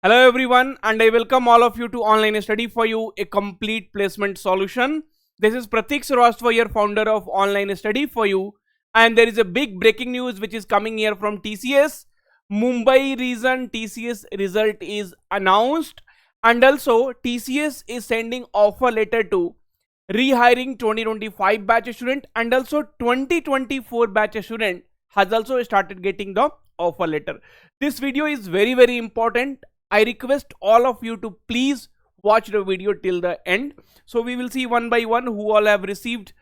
Hello everyone, and I welcome all of you to Online Study for You, a complete placement solution. This is Pratik Srivastava, your founder of Online Study for You, and there is a big breaking news which is coming here from TCS. Mumbai region TCS result is announced, and also TCS is sending offer letter to rehiring 2025 batch student, and also 2024 batch student has also started getting the offer letter. This video is very important. I request all of you to please watch the video till the end. So we will see one by one who all have received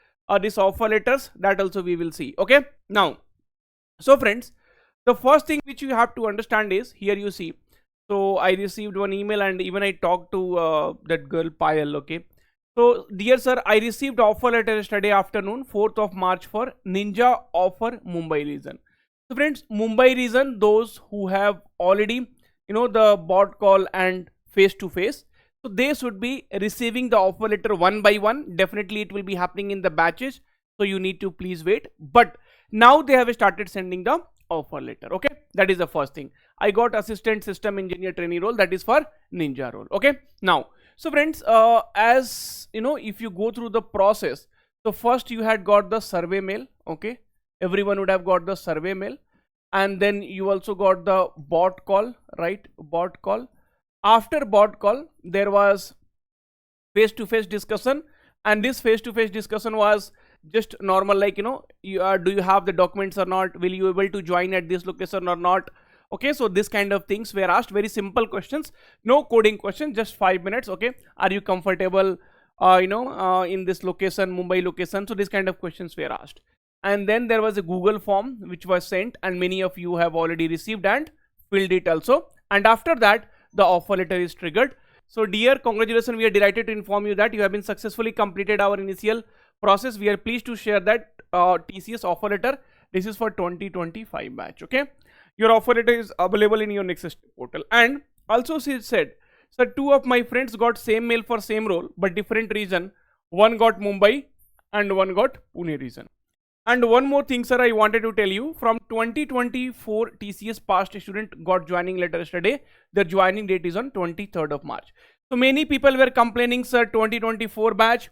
this offer letters. That also we will see. Okay. Now, so friends, the first thing which you have to understand is here you see. So I received one email and even I talked to that girl Payal. Okay. So dear sir, I received offer letter yesterday afternoon, 4th of March for Ninja offer Mumbai region. So friends, Mumbai region, those who have already the bot call and face to face, so they should be receiving the offer letter one by one. Definitely it will be happening in the batches, so you need to please wait. But now they have started sending the offer letter. Okay, that is the first thing. I got assistant system engineer trainee role, that is for Ninja role. Okay, now so friends, as you know, if you go through the process, so first you had got the survey mail. Okay, everyone would have got the survey mail, and then you also got the bot call, right? Bot call. After bot call, there was face to face discussion, and this face to face discussion was just normal, like do you have the documents or not, will you able to join at this location or not. Okay, so this kind of things were asked, very simple questions, no coding question, just 5 minutes. Okay, are you comfortable in this location, Mumbai location? So this kind of questions were asked. And then there was a Google form which was sent, and many of you have already received and filled it also. And after that, the offer letter is triggered. So dear, congratulations, we are delighted to inform you that you have been successfully completed our initial process. We are pleased to share that TCS offer letter, this is for 2025 batch. Okay, your offer letter is available in your Nexus portal. And also she said, sir, two of my friends got same mail for same role but different region. One got Mumbai and one got Pune region. And one more thing, sir, I wanted to tell you, from 2024 TCS past student got joining letter yesterday. Their joining date is on 23rd of March. So many people were complaining, sir, 2024 batch,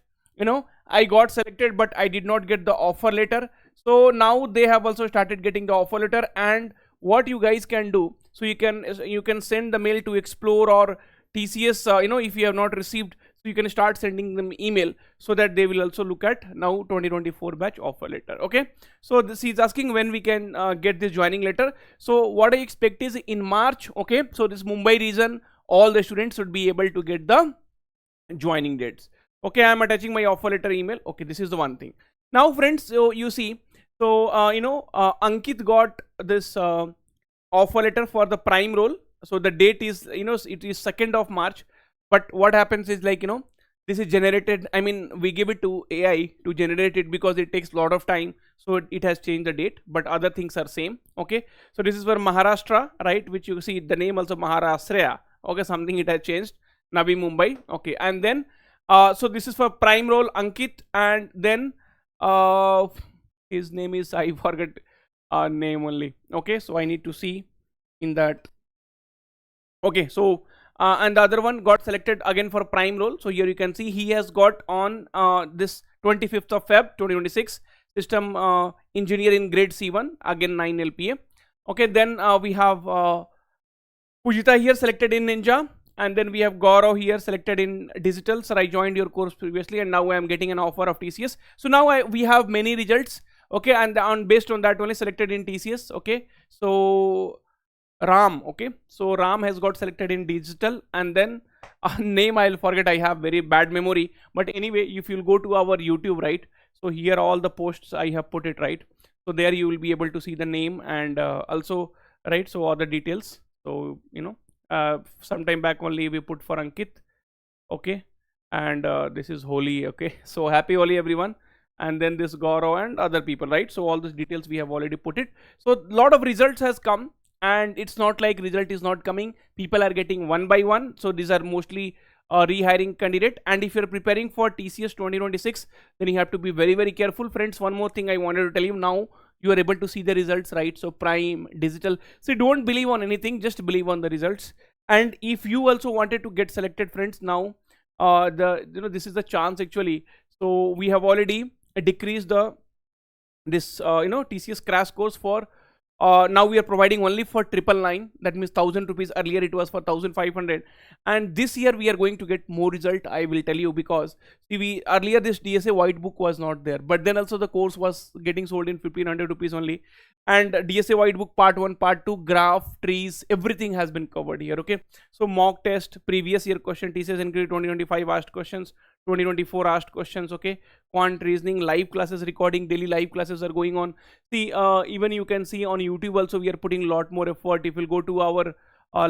I got selected but I did not get the offer letter. So now they have also started getting the offer letter. And what you guys can do, so you can send the mail to Explore or TCS, if you have not received, so you can start sending them email so that they will also look at now 2024 batch offer letter. Okay, so this is asking when we can get this joining letter. So what I expect is in March. Okay, so this Mumbai region, all the students should be able to get the joining dates. Okay, I am attaching my offer letter email. Okay, this is the one thing. Now friends, so you see, so Ankit got this offer letter for the prime role. So the date is it is 2nd of March. But what happens is, like, this is generated, I mean, we give it to AI to generate it because it takes a lot of time. So it has changed the date, but other things are same. Okay, so this is for Maharashtra, right? Which you see the name also Maharashtra. Okay, something it has changed. Navi Mumbai. Okay, and then so this is for prime role Ankit, and then his name is, I forgot name only. Okay, so I need to see in that. Okay, so and the other one got selected again for prime role. So here you can see he has got on this 25th of Feb 2026 system engineer in grade C1, again 9 LPA. Okay, then we have Pujita here selected in Ninja, and then we have Gaurav here selected in digital. Sir, I joined your course previously and now I am getting an offer of TCS. So now we have many results. Okay, and based on that only selected in TCS. Okay, so Ram. Okay, so Ram has got selected in digital, and then name I'll forget, I have very bad memory. But anyway, if you'll go to our YouTube, right, so here all the posts I have put it, right, so there you will be able to see the name and also, right, so all the details. So sometime back only we put for Ankit. Okay, and this is Holi. Okay, so happy Holi everyone. And then this Gaurav and other people, right? So all these details we have already put it. So a lot of results has come, and it's not like result is not coming, people are getting one by one. So these are mostly rehiring candidate. And if you're preparing for TCS 2026, then you have to be very careful. Friends, one more thing I wanted to tell you. Now you are able to see the results, right? So prime, digital, so don't believe on anything, just believe on the results. And if you also wanted to get selected, friends, now this is the chance actually. So we have already decreased the this TCS crash course for now we are providing only for 999, that means 1,000 rupees. Earlier it was for 1,500, and this year we are going to get more result, I will tell you, because see, we earlier this DSA white book was not there, but then also the course was getting sold in 1,500 rupees only, and DSA white book part 1, part 2, graph, trees, everything has been covered here. Okay, so mock test, previous year question, TCS included 2025 asked questions, 2024 asked questions. Okay, quant reasoning, live classes recording, daily live classes are going on. See, even you can see on YouTube also we are putting a lot more effort. If you go to our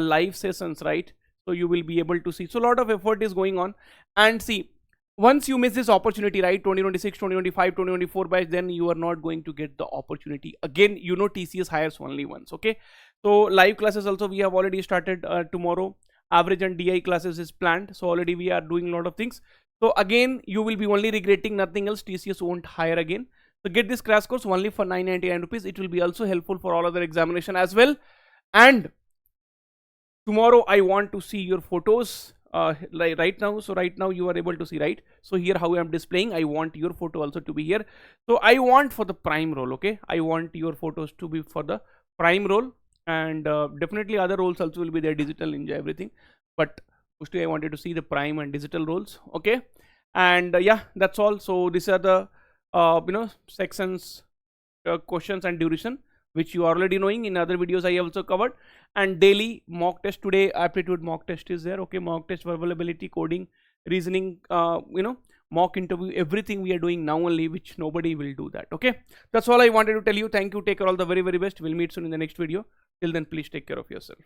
live sessions, right, so you will be able to see, so a lot of effort is going on. And see, once you miss this opportunity, right, 2026, 2025, 2024 batch, then you are not going to get the opportunity again. TCS hires only once. Okay, so live classes also we have already started tomorrow. Average and DI classes is planned, so already we are doing a lot of things. So again, you will be only regretting, nothing else. TCS won't hire again. So get this crash course only for 999 rupees. It will be also helpful for all other examination as well. And tomorrow I want to see your photos like right now. So right now you are able to see, right? So here how I am displaying, I want your photo also to be here. So I want for the prime role. Okay, I want your photos to be for the prime role, and definitely other roles also will be there, digital ninja, everything, but mostly I wanted to see the prime and digital roles. Okay, and yeah, that's all. So these are the sections, questions and duration, which you are already knowing. In other videos I have also covered. And daily mock test, today aptitude mock test is there. Okay, mock test, verbal ability, coding, reasoning, mock interview, everything we are doing now only, which nobody will do that. Okay, that's all I wanted to tell you. Thank you, take care, all the very best. We'll meet soon in the next video. Till then, please take care of yourself.